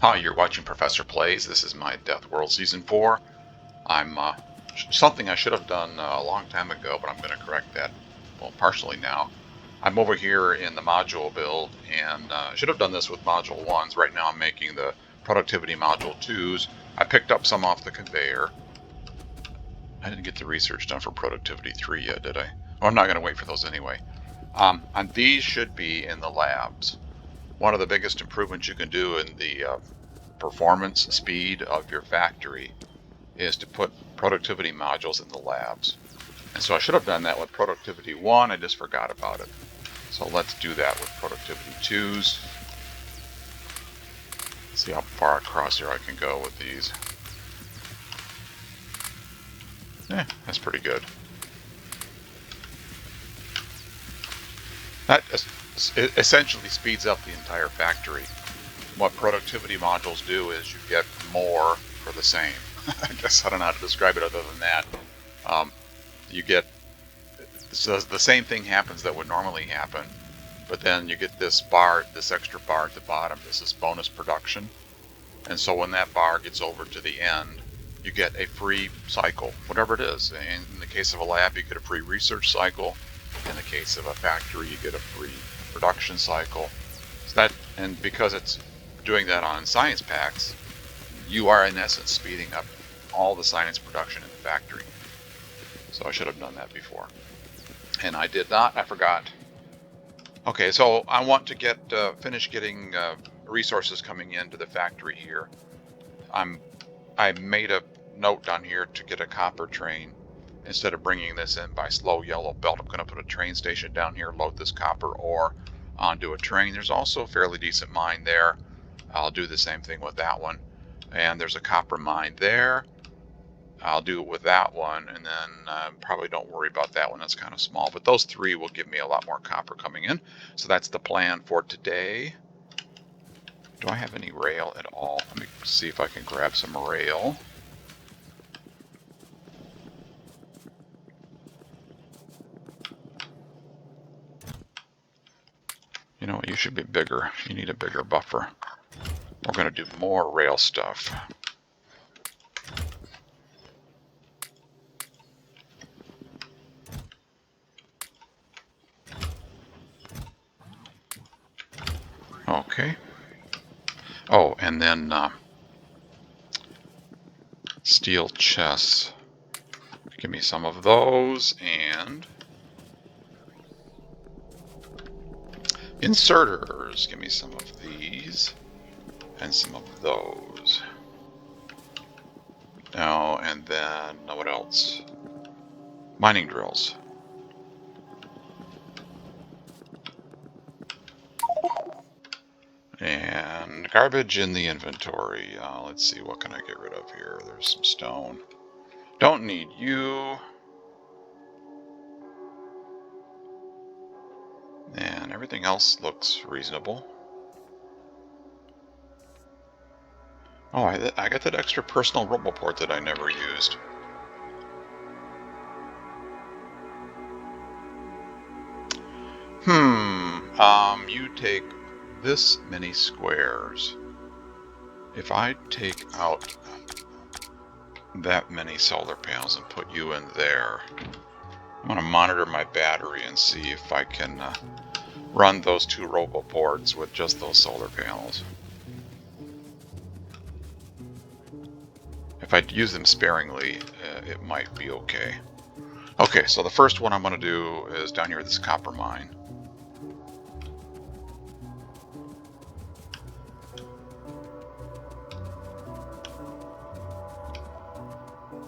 Hi, you're watching Professor Plays. This is my Death World Season 4. I'm something I should have done a long time ago, but I'm going to correct that, well, partially now. I'm over here in the module build, and I should have done this with module 1s. Right now I'm making the productivity module 2s. I picked up some off the conveyor. I didn't get the research done for productivity 3 yet, did I? Oh, I'm not going to wait for those anyway. And these should be in the labs. One of the biggest improvements you can do in the performance speed of your factory is to put productivity modules in the labs. And so I should have done that with productivity 1, I just forgot about it. So let's do that with productivity 2s. See how far across here I can go with these. That's pretty good. That essentially speeds up the entire factory. What productivity modules do is you get more for the same. I guess I don't know how to describe it other than that. You get, so the same thing happens that would normally happen, but then you get this bar, this extra bar at the bottom. This is bonus production. And so when that bar gets over to the end, you get a free cycle, whatever it is. In the case of a lab, you get a free research cycle. In the case of a factory, you get a free production cycle. So that, and because it's doing that on science packs, you are in essence speeding up all the science production in the factory. So I should have done that before. And I did not, I forgot. Okay, so I want to get finish getting resources coming into the factory here. I made a note down here to get a copper train. Instead of bringing this in by slow yellow belt, I'm going to put a train station down here, load this copper ore onto a train. There's also a fairly decent mine there. I'll do the same thing with that one. And there's a copper mine there. I'll do it with that one, and then probably don't worry about that one. That's kind of small, but those three will give me a lot more copper coming in. So that's the plan for today. Do I have any rail at all? Let me see if I can grab some rail. You know what? You should be bigger. You need a bigger buffer. We're going to do more rail stuff. Okay. Oh, and then steel chests. Give me some of those, and inserters. Give me some of these, and some of those. Now, and then, what else? Mining drills. And garbage in the inventory. Let's see, what can I get rid of here? There's some stone. Don't need you. And everything else looks reasonable. Oh, I got that extra personal roboport that I never used. You take this many squares. If I take out that many solar panels and put you in there, I'm going to monitor my battery and see if I can run those two roboports with just those solar panels. If I use them sparingly, it might be okay. Okay, so the first one I'm going to do is down here at this copper mine.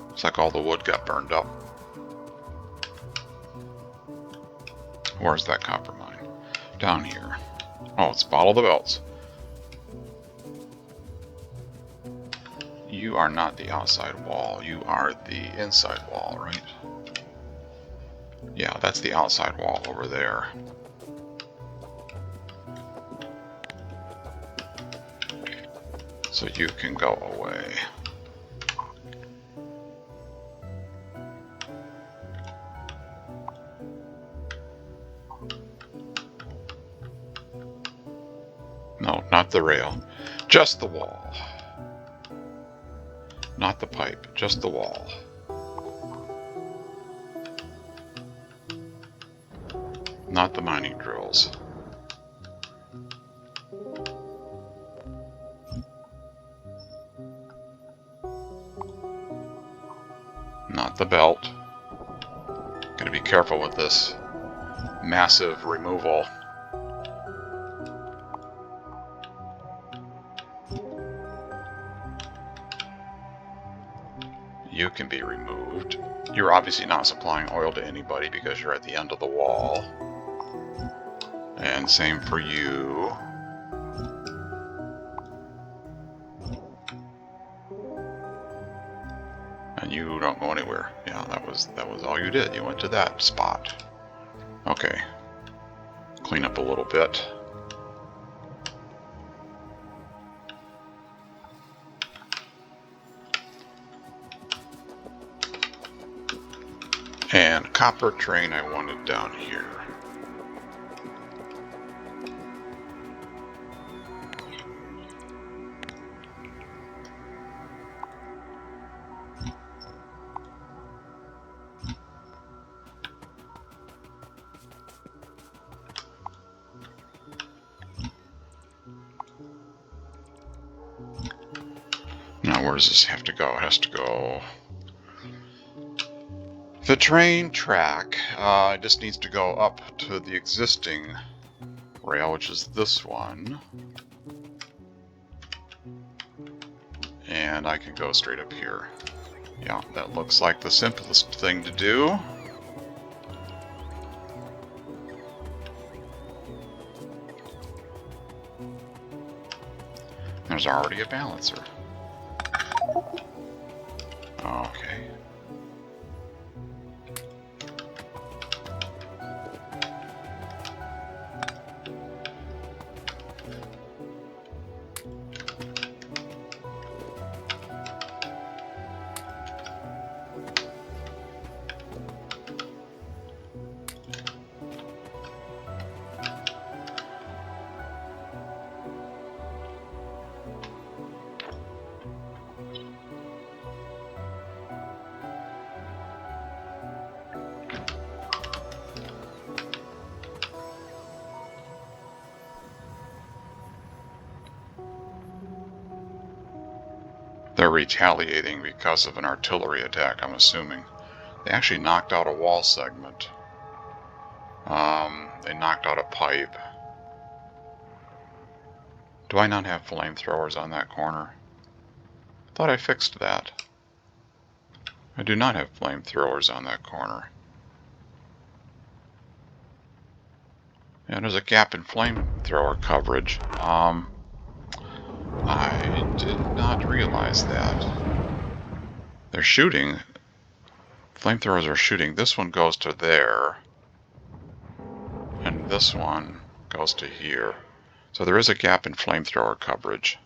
Looks like all the wood got burned up. Where's that copper mine? Down here. Oh, it's Bottle the Belts. You are not the outside wall. You are the inside wall, right? Yeah, that's the outside wall over there. So you can go away. No, not the rail. Just the wall. Not the pipe, just the wall. Not the mining drills. Not the belt. Gotta be careful with this massive removal. You can be removed. You're obviously not supplying oil to anybody because you're at the end of the wall. And same for you. And you don't go anywhere. Yeah, that was all you did. You went to that spot. Okay. Clean up a little bit. And copper train I wanted down here. Now where does this have to go? It has to go... The train track just needs to go up to the existing rail, which is this one. And I can go straight up here. Yeah, that looks like the simplest thing to do. There's already a balancer. Okay. They're retaliating because of an artillery attack, I'm assuming. They actually knocked out a wall segment. They knocked out a pipe. Do I not have flamethrowers on that corner? I thought I fixed that. I do not have flamethrowers on that corner. And there's a gap in flamethrower coverage. I did not realize that. They're shooting. Flamethrowers are shooting. This one goes to there. And this one goes to here. So there is a gap in flamethrower coverage.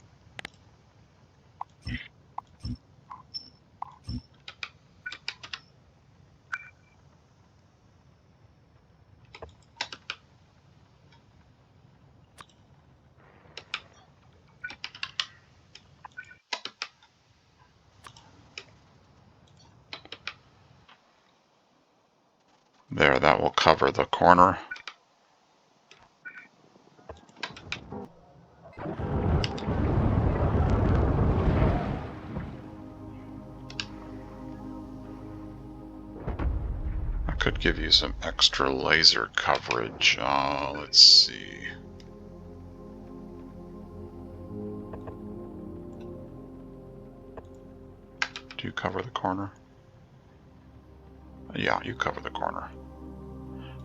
There, that will cover the corner. I could give you some extra laser coverage. Let's see. Do you cover the corner? Yeah, you cover the corner.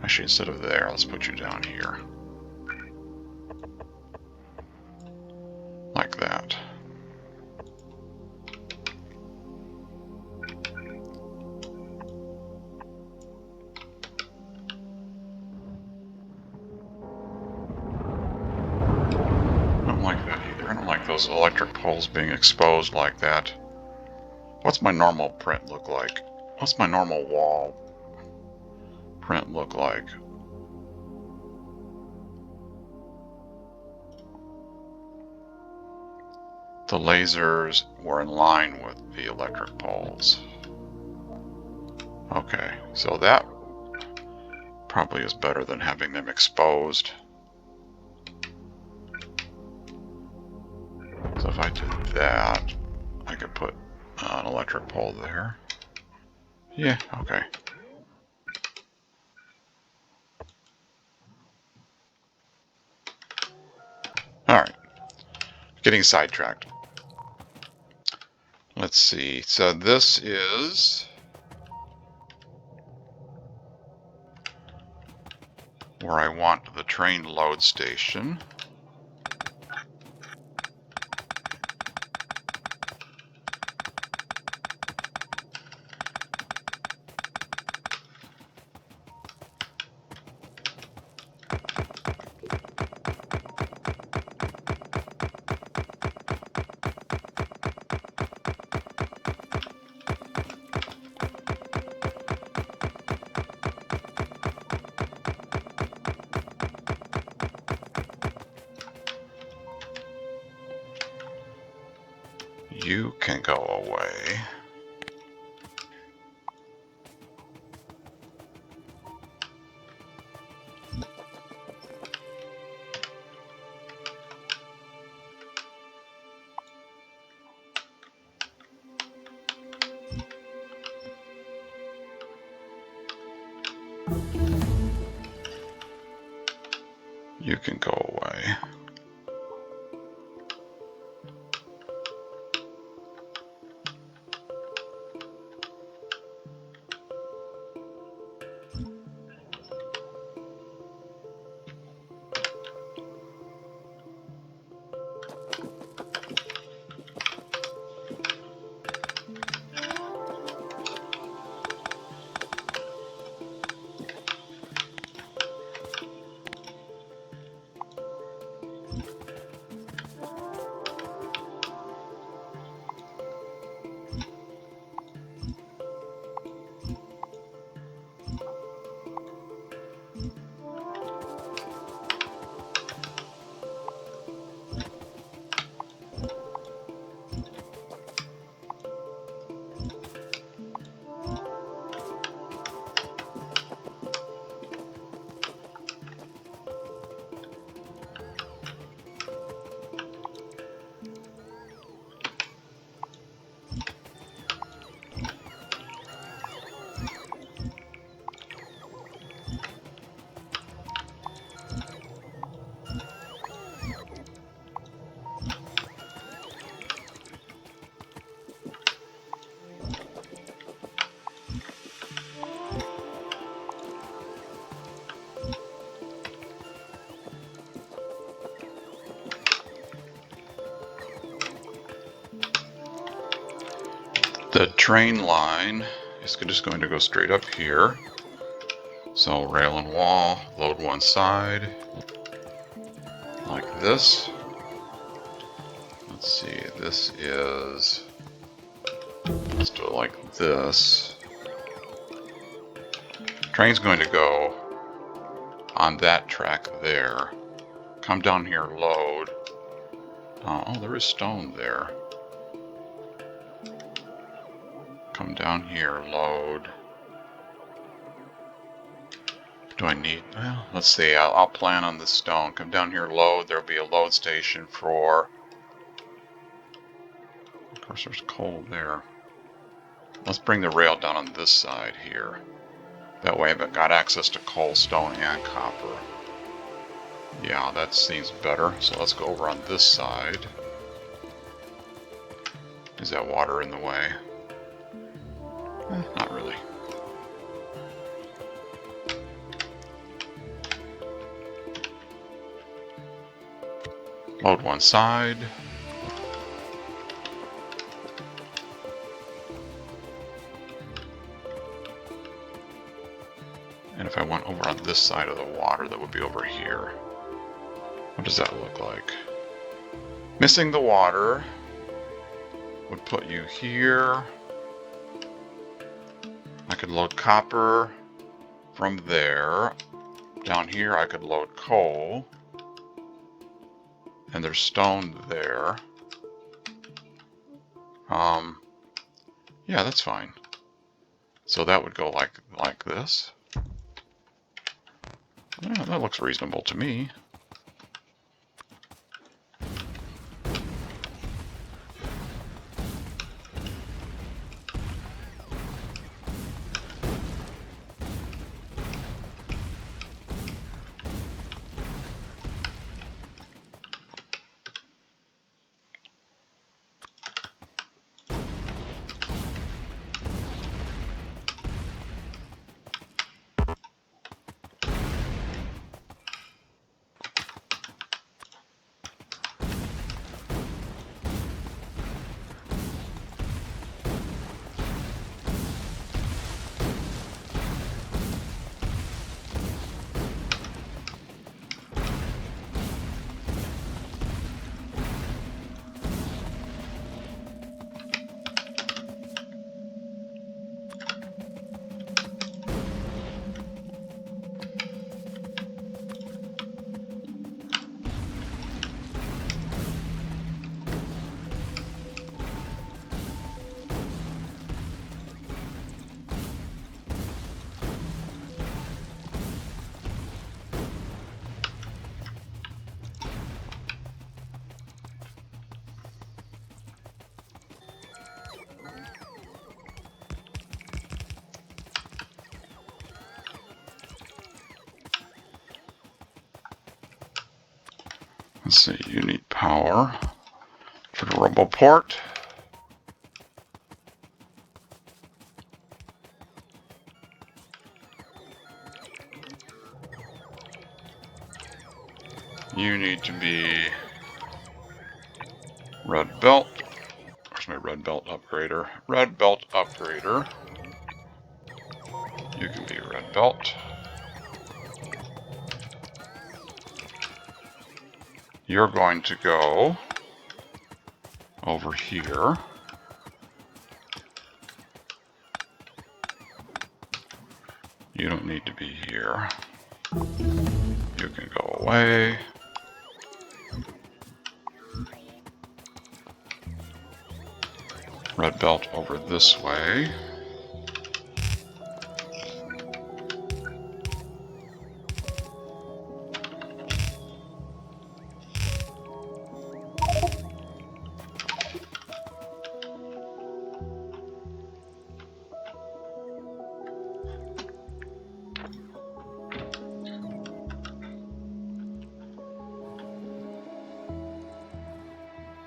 Actually, instead of there, let's put you down here. Like that. I don't like that either. I don't like those electric poles being exposed like that. What's my normal print look like? What's my normal wall print look like? the lasers were in line with the electric poles. Okay, so that probably is better than having them exposed. So if I did that, I could put an electric pole there. Yeah, okay. Alright, getting sidetracked. Let's see, so this is where I want the train load station. You can go away. You can go away. The train line is just going to go straight up here. So rail and wall, load one side, like this. Let's see, this is, let's do it like this. Train's going to go on that track there. Come down here, load. Oh, there is stone there. Come down here, load. Do I need, well, let's see, I'll plan on the stone. Come down here, load. There'll be a load station for, of course there's coal there. Let's bring the rail down on this side here. That way I've got access to coal, stone, and copper. Yeah, that seems better. So let's go over on this side. Is that water in the way? Not really. Load one side. And if I went over on this side of the water, that would be over here. What does that look like? Missing the water would put you here. I could load copper from there. Down here I could load coal. And there's stone there. Yeah, that's fine. So that would go like this. Yeah, that looks reasonable to me. Let's see, you need power for the RoboPort. You need to be red belt. Where's my red belt upgrader? Red belt upgrader. You can be red belt. You're going to go over here. You don't need to be here. You can go away. Red belt over this way.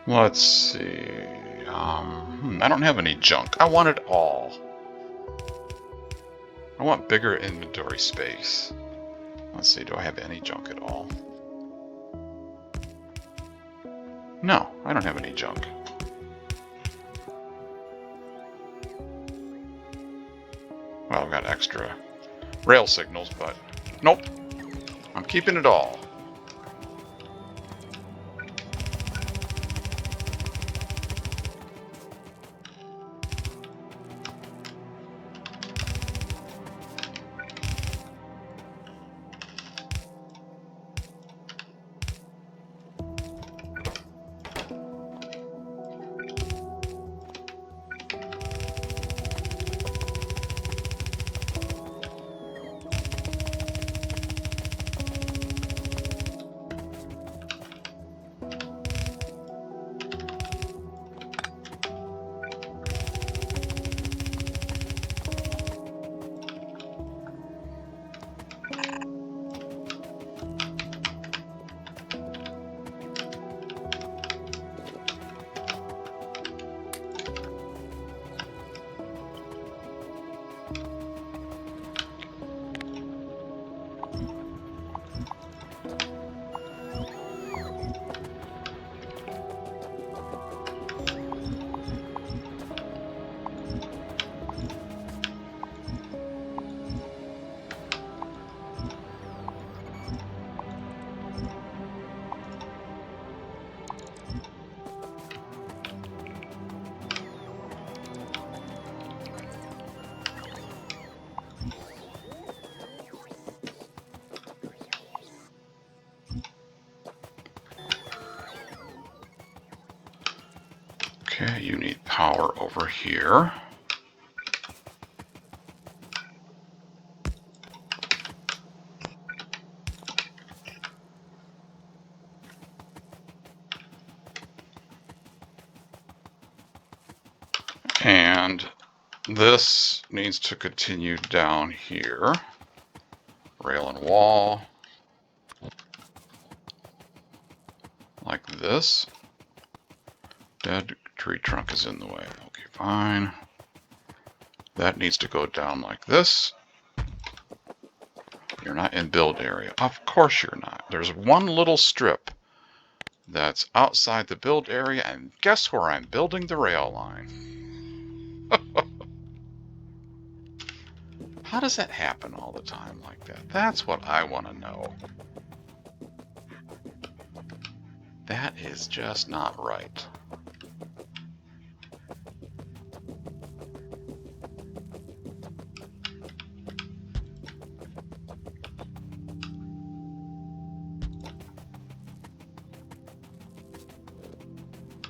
Let's see. I don't have any junk. I want it all. I want bigger inventory space. Let's see, do I have any junk at all? No, I don't have any junk. Well, I've got extra rail signals, but nope. I'm keeping it all. Okay, you need power over here. And this needs to continue down here. Rail and wall. Like this. Dead tree trunk is in the way. Okay, fine. That needs to go down like this. You're not in build area. Of course you're not. There's one little strip that's outside the build area, and guess where I'm building the rail line? How does that happen all the time like that? That's what I want to know. That is just not right.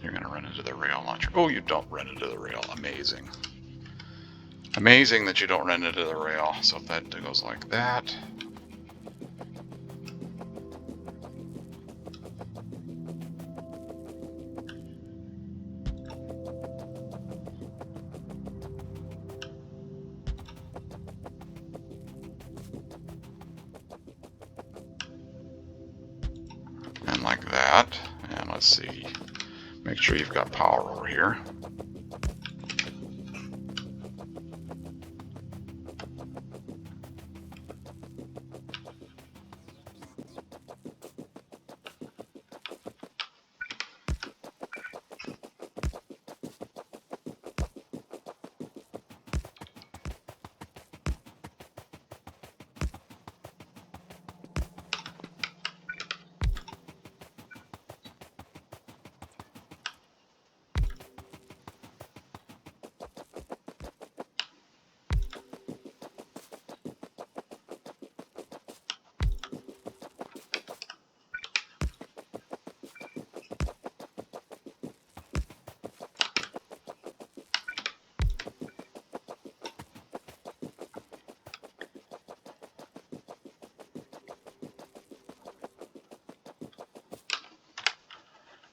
You're going to run into the rail launcher. Oh, you don't run into the rail. Amazing. Amazing that you don't run into the rail. So if that goes like that. And like that. And let's see. Make sure you've got power over here.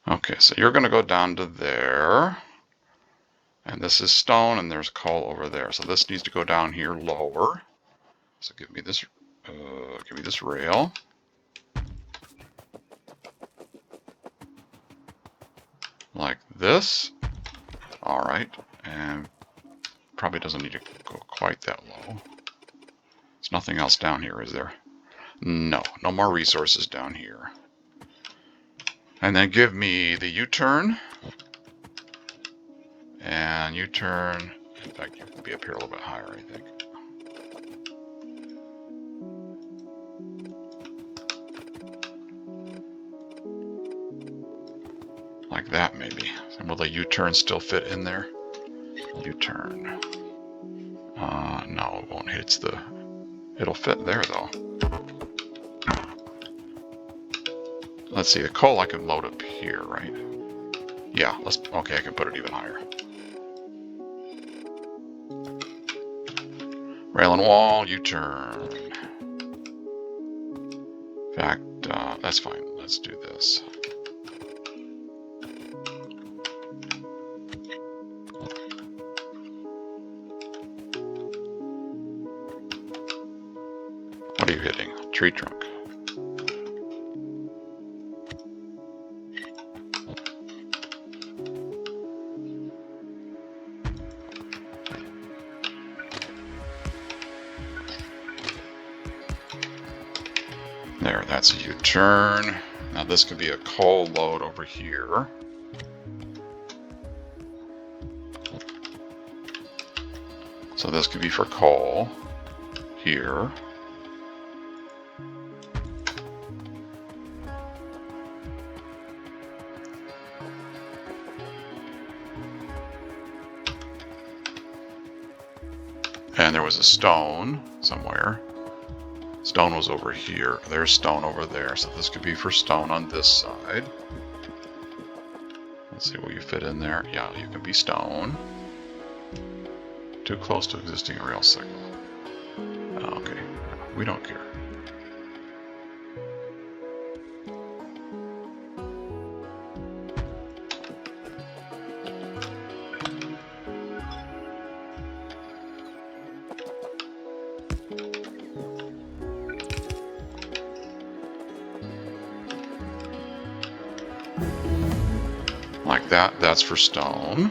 Okay, so you're going to go down to there. And this is stone, and there's coal over there. So this needs to go down here lower. So give me this rail. Like this. All right, and probably doesn't need to go quite that low. There's nothing else down here, is there? No, no more resources down here. And then give me the U-turn. And U-turn, in fact, you can be up here a little bit higher, I think. Like that, maybe. And will the U-turn still fit in there? U-turn. No, it won't hit it'll fit there, though. Let's see, the coal I can load up here, right? Yeah, okay, I can put it even higher. Rail and wall, U-turn. In fact, that's fine. Let's do this. What are you hitting? Tree trunk. There, that's a U-turn. Now this could be a coal load over here. So this could be for coal here. And there was a stone somewhere. Stone was over here. There's stone over there. So this could be for stone on this side. Let's see, will you fit in there? Yeah, you can be stone. Too close to existing rail signal. Okay, we don't care. Like that, that's for stone.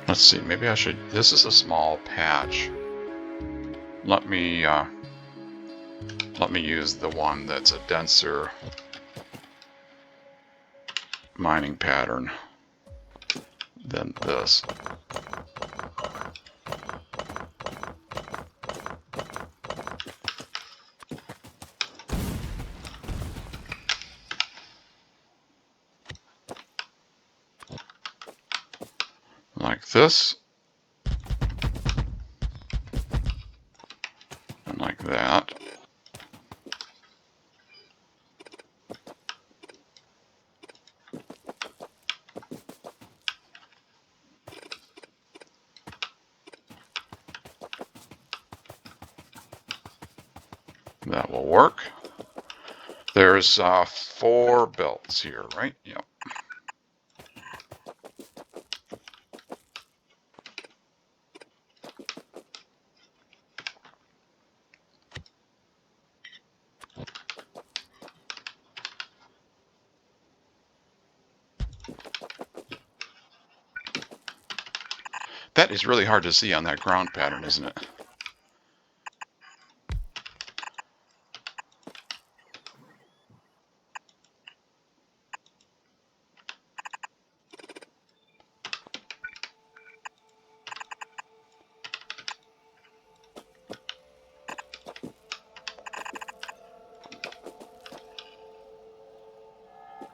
Let's see, maybe I should, this is a small patch. Let me use the one that's a denser mining pattern than this. Like this. And like that. That will work. There's 4 belts here, right? Yep. That is really hard to see on that ground pattern, isn't it?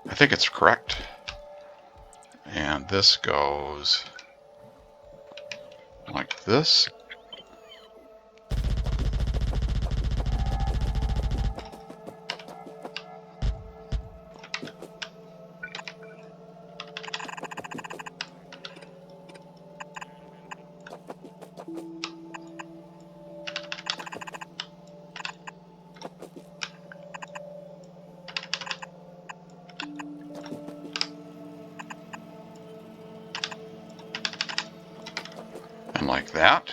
I think it's correct. And this goes like this. And like that.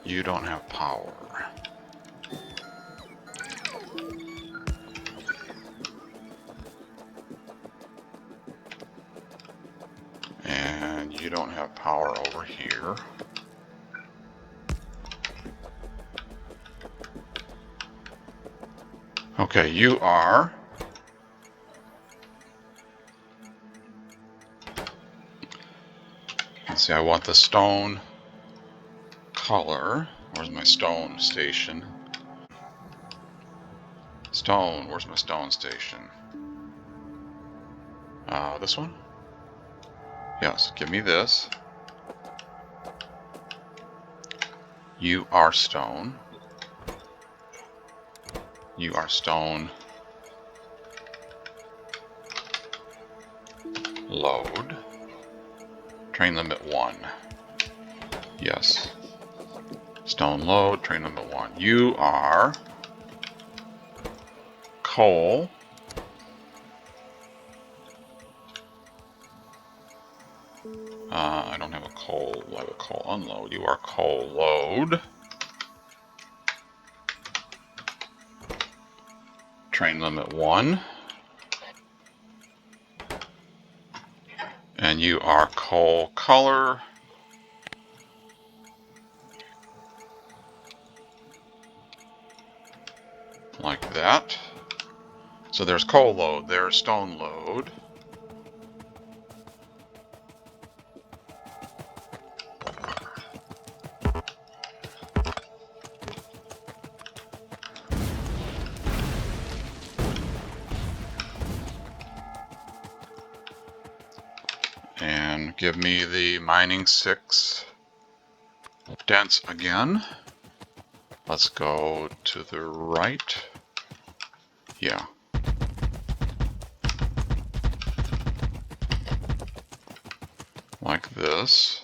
You don't have power. And you don't have power over here. Okay, you are let's see, I want the stone color. Where's my stone station? Stone, where's my stone station? This one? Yes, give me this. You are stone. You are stone. Load. Train limit 1. Yes. Stone load, train limit 1. You are coal. I don't have a coal. I have a coal unload. You are coal load. Train limit 1. And you are coal color. Like that. So there's coal load, there's stone load. give me the mining 6 dense again. Let's go to the right. Yeah. Like this.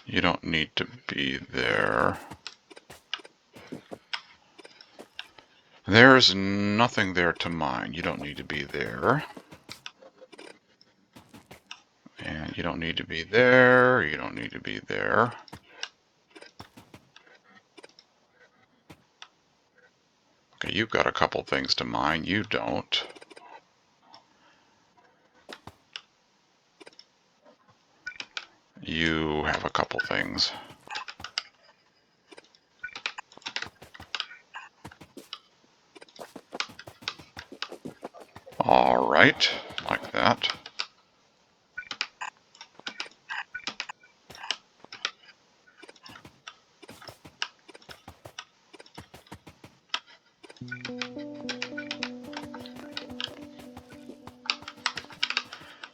You don't need to be there. There's nothing there to mine. You don't need to be there. And you don't need to be there. You don't need to be there. Okay, you've got a couple things to mine. You don't. You have a couple things. All right, like that.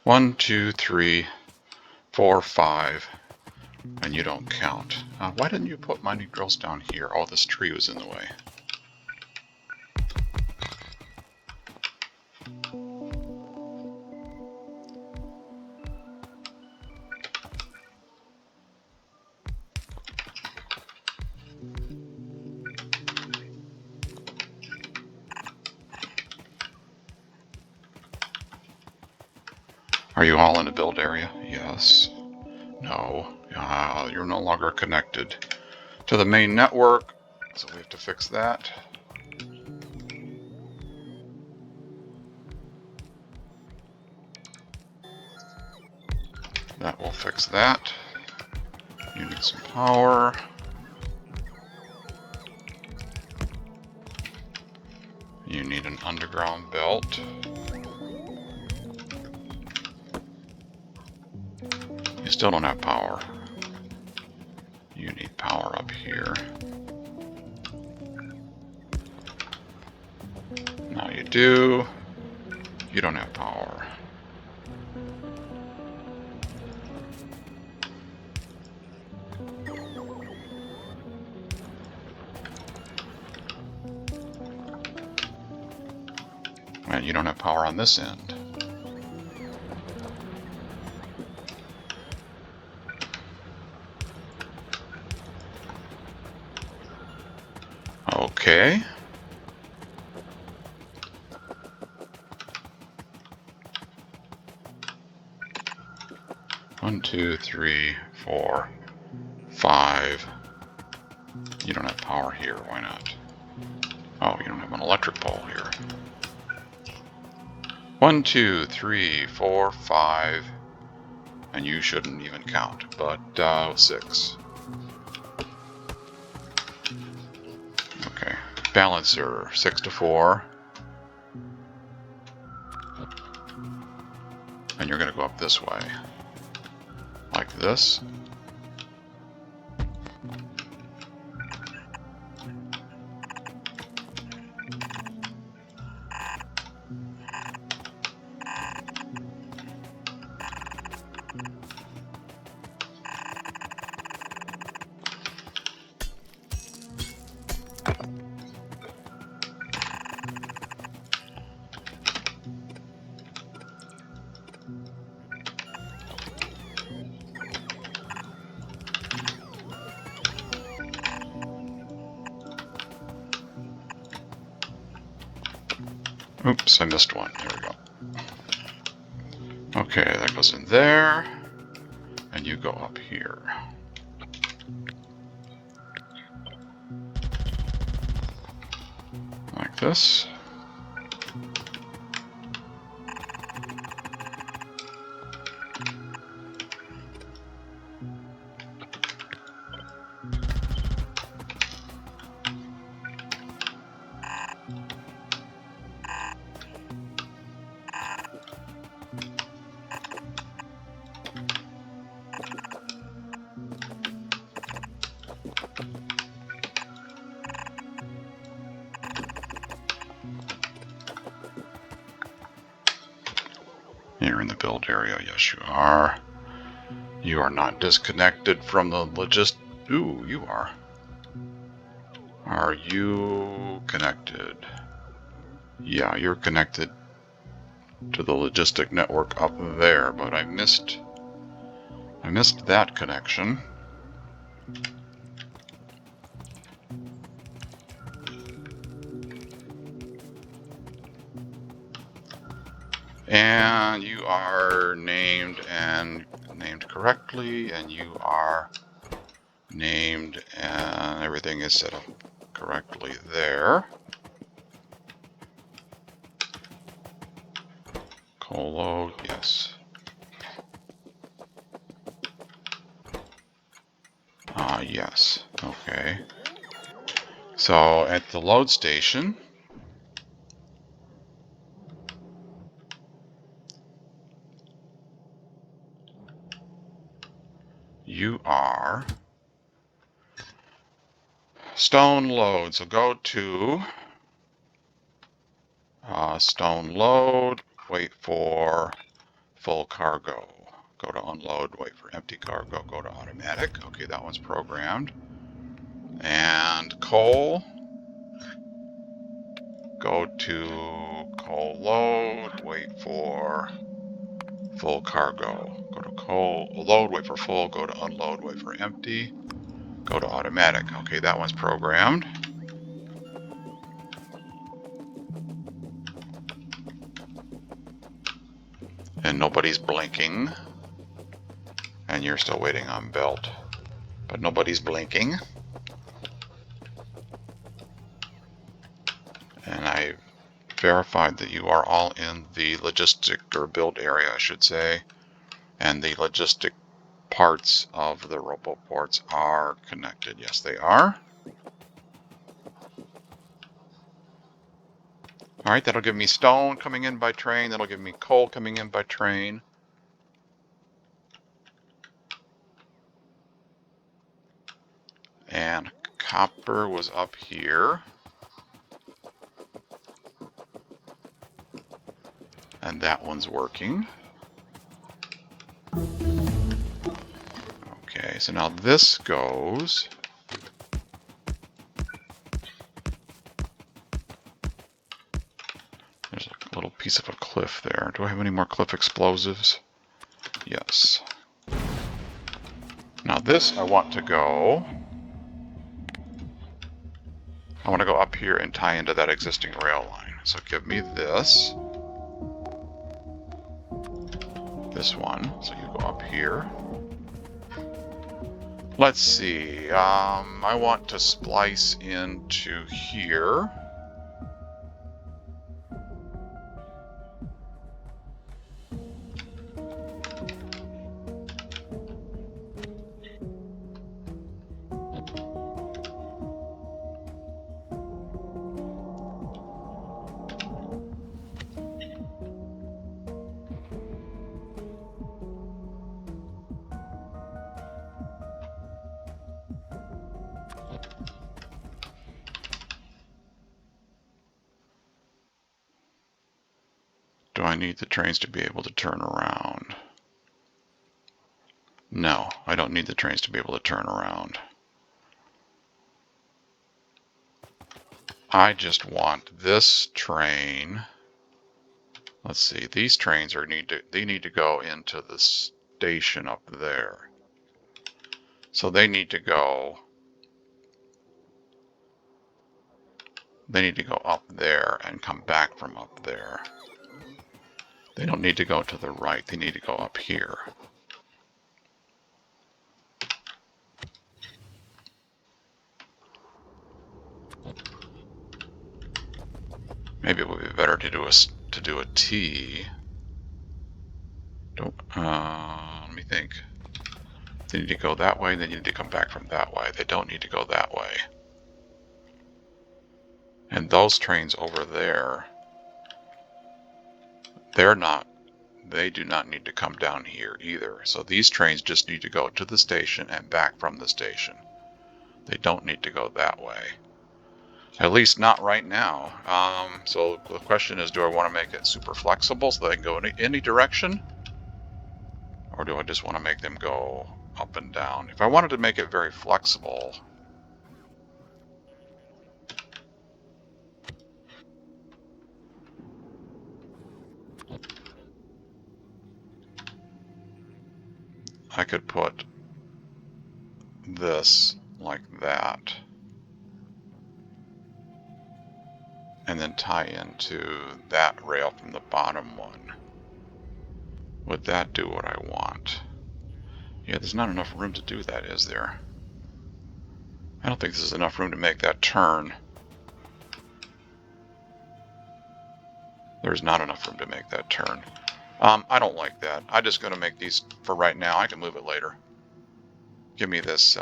One, two, three, 4, 5, and you don't count. Why didn't you put mining drills down here? Oh, this tree was in the way. Are you all in the build area? Yes. No. You're no longer connected to the main network, so we have to fix that. That will fix that. You need some power. You need an underground belt. You still don't have power. You need power up here. Now you do. You don't have power. And you don't have power on this end. Okay. One, 2, 3, 4, 5. You don't have power here. Why not? Oh, you don't have an electric pole here. 1, 2, 3, 4, 5. And you shouldn't even count, but 6. Okay. Balancer 6 to 4. And you're going to go up this way. Like this. Oops, I missed one. There we go. Okay, that goes in there. And you go up here. Like this. you're in the build area. Yes, you are. You are not disconnected from the Ooh, you are. Are you connected? Yeah, you're connected to the logistic network up there, but I missed that connection. And you are named correctly, and you are named, and everything is set up correctly there. Colo, yes. Yes, okay. So at the load station, you are stone load. So go to stone load, wait for full cargo. Go to unload, wait for empty cargo, go to automatic. Okay, that one's programmed. And coal, go to coal load, wait for full cargo. Go to coal load, wait for full, go to unload, wait for empty, go to automatic. Okay, that one's programmed. And nobody's blinking. And you're still waiting on belt. But nobody's blinking. And I verified that you are all in the logistic or build area, I should say. And the logistic parts of the roboports are connected. Yes, they are. All right, that'll give me stone coming in by train. That'll give me coal coming in by train. And copper was up here. And that one's working. Okay, so now this goes. There's a little piece of a cliff there. Do I have any more cliff explosives? Yes. Now this I want to go up here and tie into that existing rail line. So give me this one. So you go up here. Let's see. I want to splice into here. Do I need the trains to be able to turn around? No, I don't need the trains to be able to turn around. I just want this train. Let's see, these trains they need to go into the station up there. So they need to go up there and come back from up there. They don't need to go to the right, they need to go up here. Maybe it would be better to do a T. Let me think. They need to go that way, they need to come back from that way. They don't need to go that way. And those trains over there, they do not need to come down here either. So these trains just need to go to the station and back from the station. They don't need to go that way. At least not right now. So the question is, do I want to make it super flexible so they can go in any direction? Or do I just want to make them go up and down? If I wanted to make it very flexible, I could put this like that, and then tie into that rail from the bottom one. Would that do what I want? Yeah, there's not enough room to do that, is there? I don't think there's enough room to make that turn. There's not enough room to make that turn. I don't like that. I'm just going to make these for right now. I can move it later. Give me this.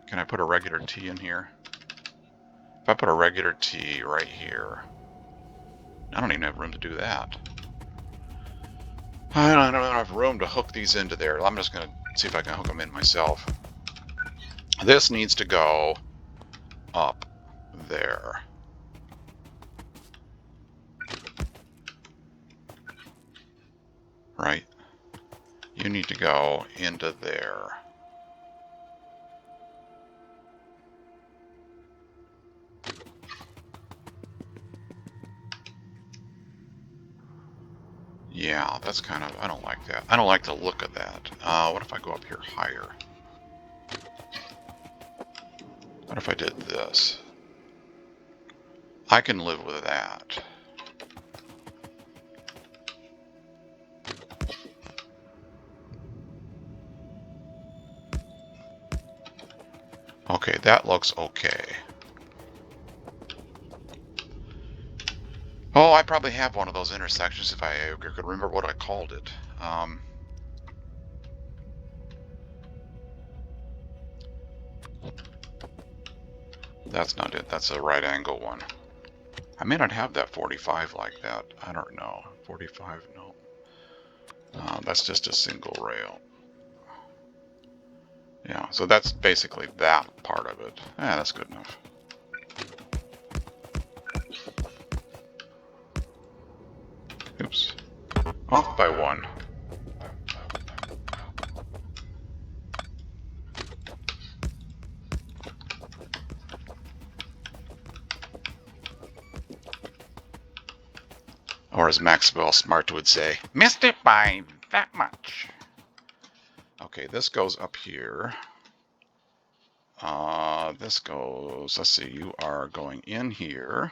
Can I put a regular T in here? If I put a regular T right here, I don't even have room to do that. I don't have enough room to hook these into there. I'm just going to see if I can hook them in myself. This needs to go up there. Right? You need to go into there. Yeah, that's kind of, I don't like that. I don't like the look of that. What if I go up here higher? What if I did this? I can live with that. Okay, that looks okay. Oh, I probably have one of those intersections if I could remember what I called it. That's not it. That's a right angle one. I may not have that 45 like that. I don't know. 45, no. That's just a single rail. Yeah, so that's basically that part of it. Yeah, that's good enough. Oops. Off by one. Or as Maxwell Smart would say, missed it by that much. Okay, this goes up here. This goes, let's see, you are going in here.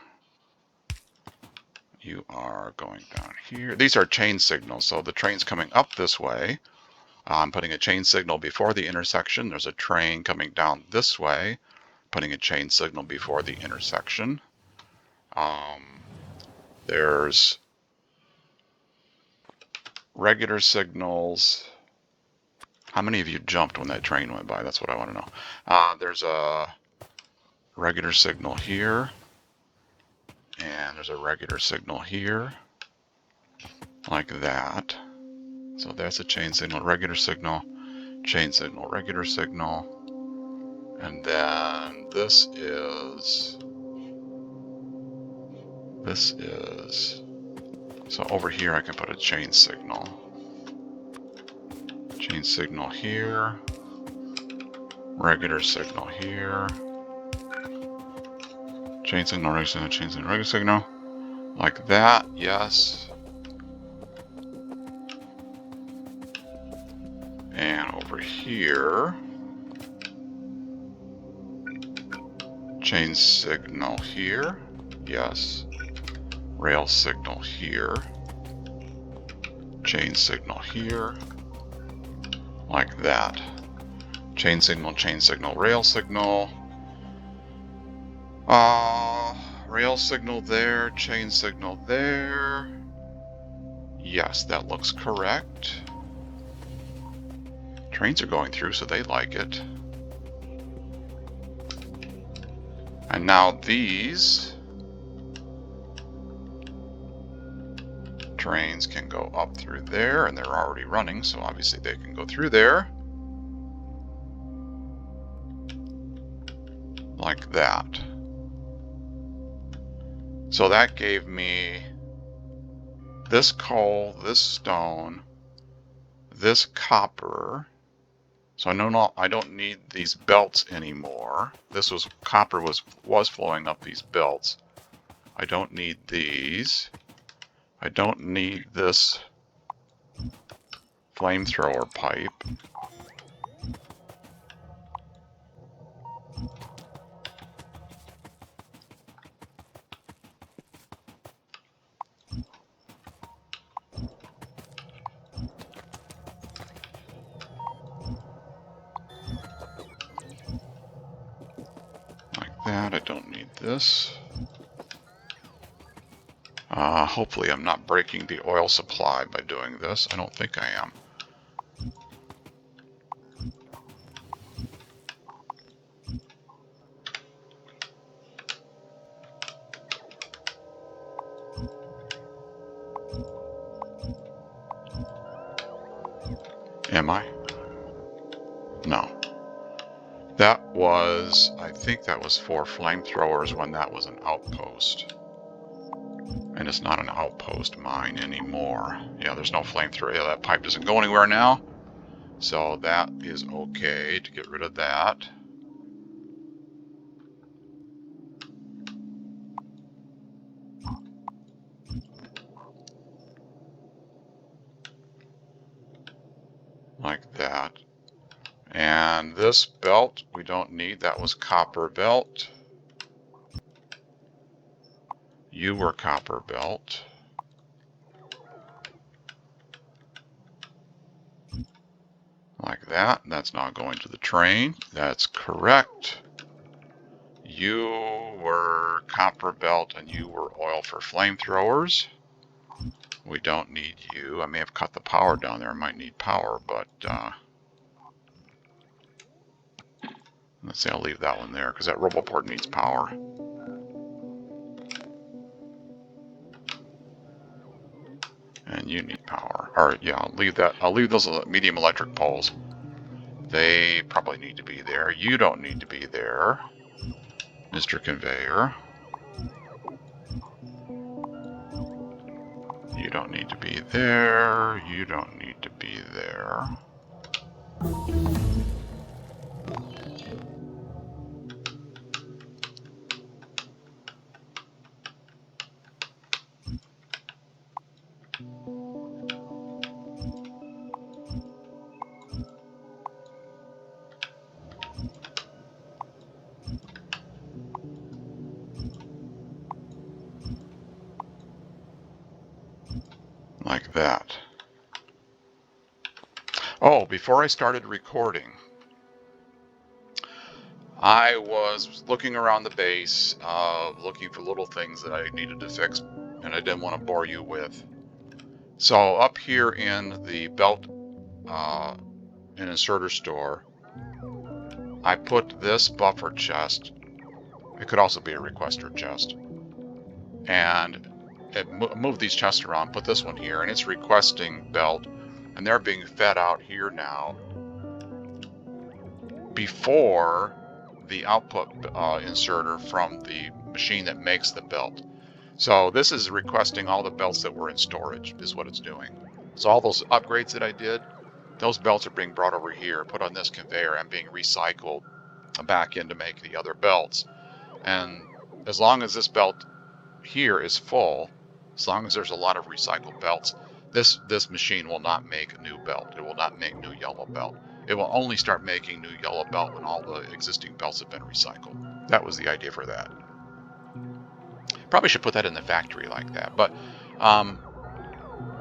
You are going down here. These are chain signals, so the train's coming up this way. I'm putting a chain signal before the intersection. There's a train coming down this way, putting a chain signal before the intersection. There's regular signals. How many of you jumped when that train went by? That's what I want to know. There's a regular signal here, and there's a regular signal here, like that. So that's a chain signal, regular signal, chain signal, regular signal. And then this is, so over here I can put a chain signal. Chain signal here, regular signal here, chain signal, regular signal, chain signal, regular signal, like that, yes. And over here, chain signal here, yes. Rail signal here, chain signal here, like that. Chain signal, rail signal. Rail signal there, chain signal there. Yes, that looks correct. Trains are going through, so they like it. And now these trains can go up through there, and they're already running, so obviously they can go through there. Like that. So that gave me this coal, this stone, this copper. So I don't need these belts anymore. This was copper was flowing up these belts. I don't need these. I don't need this flamethrower pipe. Like that. I don't need this. Hopefully I'm not breaking the oil supply by doing this. I don't think I am. Am I? No. That was, I think that was for flamethrowers when that was an outpost. And it's not an outpost mine anymore. Yeah, there's no flamethrower. Yeah, that pipe doesn't go anywhere now. So that is okay to get rid of that. Like that. And this belt we don't need. That was copper belt. You were copper belt. Like that. That's not going to the train. That's correct. You were copper belt and you were oil for flamethrowers. We don't need you. I may have cut the power down there. I might need power, but let's see, I'll leave that one there because that roboport needs power. And you need power. Or yeah, I'll leave that. I'll leave those medium electric poles. They probably need to be there. You don't need to be there, Mr. Conveyor. You don't need to be there. You don't need to be there. Like that. Oh, before I started recording, I was looking around the base, looking for little things that I needed to fix, and I didn't want to bore you with. So up here in the belt and inserter store, I put this buffer chest. It could also be a requester chest. And it moved these chests around, put this one here, and it's requesting belt, and they're being fed out here now before the output inserter from the machine that makes the belt. So this is requesting all the belts that were in storage is what it's doing. So all those upgrades that I did, those belts are being brought over here, put on this conveyor, and being recycled back in to make the other belts. And as long as this belt here is full, as long as there's a lot of recycled belts, this machine will not make a new belt. It will not make new yellow belt. It will only start making new yellow belt when all the existing belts have been recycled. That was the idea for that. Probably should put that in the factory like that, but well,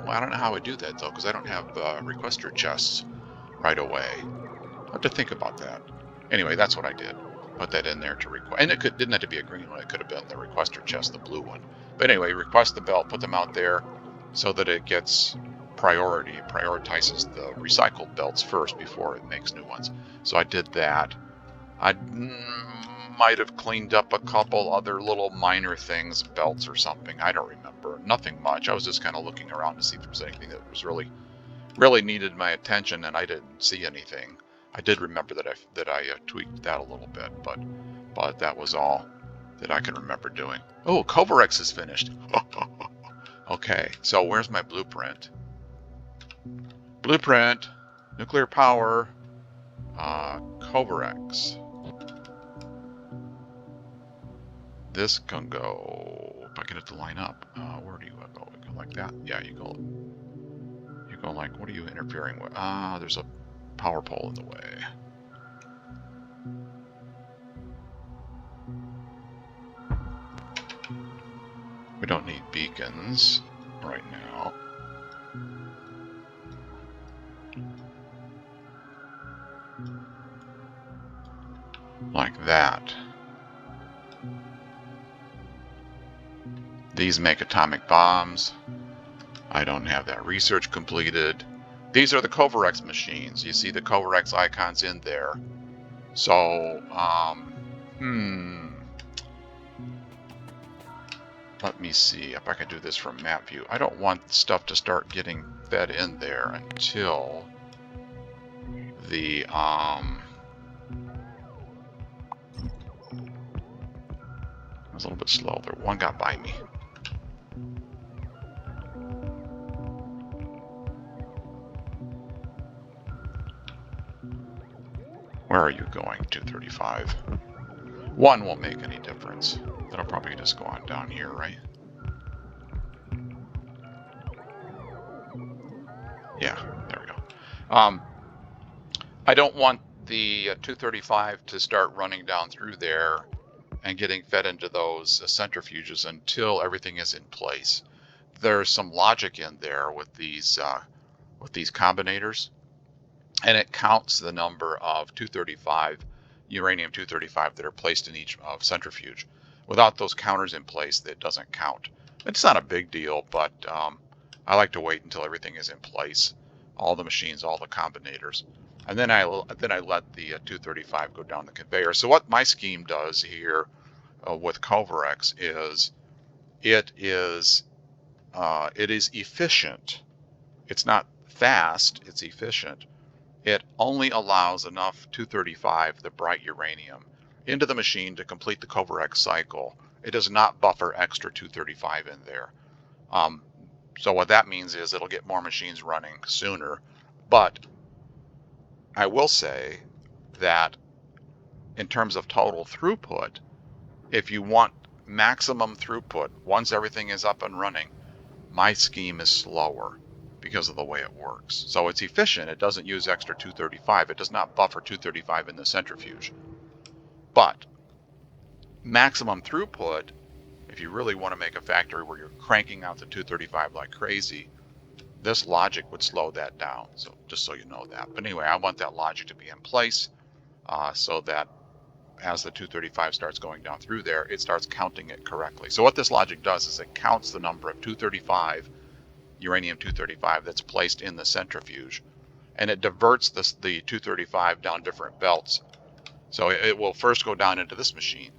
I don't know how I would do that though, because I don't have requester chests right away. I have to think about that. Anyway, that's what I did. Put that in there to request, and it didn't have to be a green one. It could have been the requester chest, the blue one. But anyway, request the belt, put them out there, so that it gets priority. It prioritizes the recycled belts first before it makes new ones. So I did that. I might have cleaned up a couple other little minor things, belts or something. I don't remember. Nothing much. I was just kind of looking around to see if there was anything that was really needed my attention, and I didn't see anything. I did remember that I tweaked that a little bit, but that was all. that I can remember doing. Oh, Kovarex is finished. Okay, so where's my blueprint? Blueprint, nuclear power, Kovarex. This can go, if I get it to line up, where do you go? You go like that? Yeah, you go like, what are you interfering with? There's a power pole in the way. We don't need beacons right now. Like that. These make atomic bombs. I don't have that research completed. These are the Kovarex machines. You see the Kovarex icons in there. So, let me see if I can do this from map view. I don't want stuff to start getting fed in there until the, I was a little bit slow there. One got by me. Where are you going, 235? One won't make any difference. That'll probably just go on down here, right? Yeah, there we go. I don't want the 235 to start running down through there and getting fed into those centrifuges until everything is in place. There's some logic in there with these combinators, and it counts the number of 235, uranium-235 that are placed in each centrifuge. Without those counters in place, it doesn't count. It's not a big deal, but I like to wait until everything is in place, all the machines, all the combinators, and then I let the 235 go down the conveyor. So what my scheme does here with Kovarex is it is efficient. It's not fast, it's efficient. It only allows enough 235, the bright uranium, into the machine to complete the Kovarex cycle. It does not buffer extra 235 in there. So what that means is it'll get more machines running sooner. But I will say that in terms of total throughput, if you want maximum throughput, once everything is up and running, my scheme is slower because of the way it works. So it's efficient. It doesn't use extra 235. It does not buffer 235 in the centrifuge. But maximum throughput, if you really want to make a factory where you're cranking out the 235 like crazy, this logic would slow that down. So just so you know that. But anyway, I want that logic to be in place so that as the 235 starts going down through there, it starts counting it correctly. So what this logic does is it counts the number of 235, uranium-235, that's placed in the centrifuge, and it diverts the 235 down different belts. So it will first go down into this machine.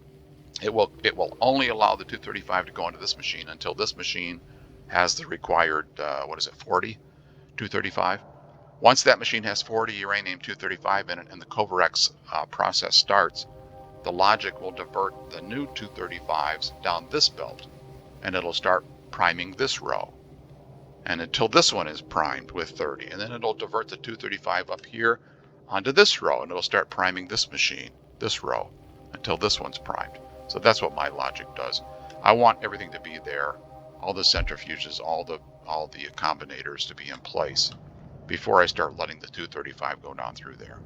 It will only allow the 235 to go into this machine until this machine has the required, 40 235. Once that machine has 40 uranium-235 in it and the Kovarex process starts, the logic will divert the new 235s down this belt, and it'll start priming this row. And until this one is primed with 30, and then it'll divert the 235 up here onto this row, and it'll start priming this machine, this row, until this one's primed. So that's what my logic does. I want everything to be there, all the centrifuges, all the combinators to be in place before I start letting the 235 go down through there.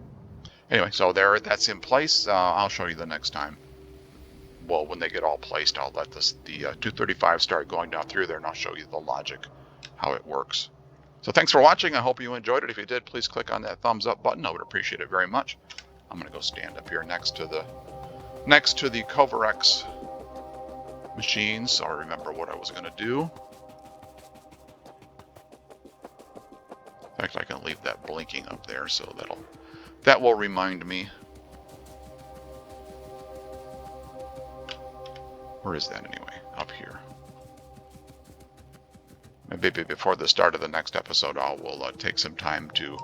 Anyway, so that's in place. I'll show you the next time. Well, when they get all placed, I'll let the 235 start going down through there, and I'll show you the logic, how it works. So thanks for watching. I hope you enjoyed it. If you did, please click on that thumbs up button. I would appreciate it very much. I'm going to go stand up here next to the Kovarex machines, so I remember what I was going to do. In fact, I can leave that blinking up there, so that will remind me. Where is that anyway? Up here. Maybe before the start of the next episode, we'll take some time to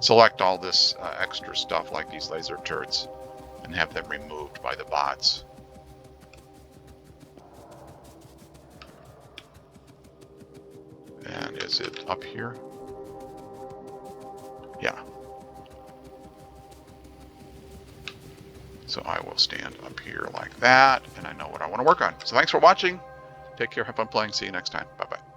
select all this extra stuff like these laser turrets and have them removed by the bots. is it up here? Yeah. So I will stand up here like that, and I know what I want to work on. So thanks for watching. Take care, have fun playing. See you next time. Bye-bye.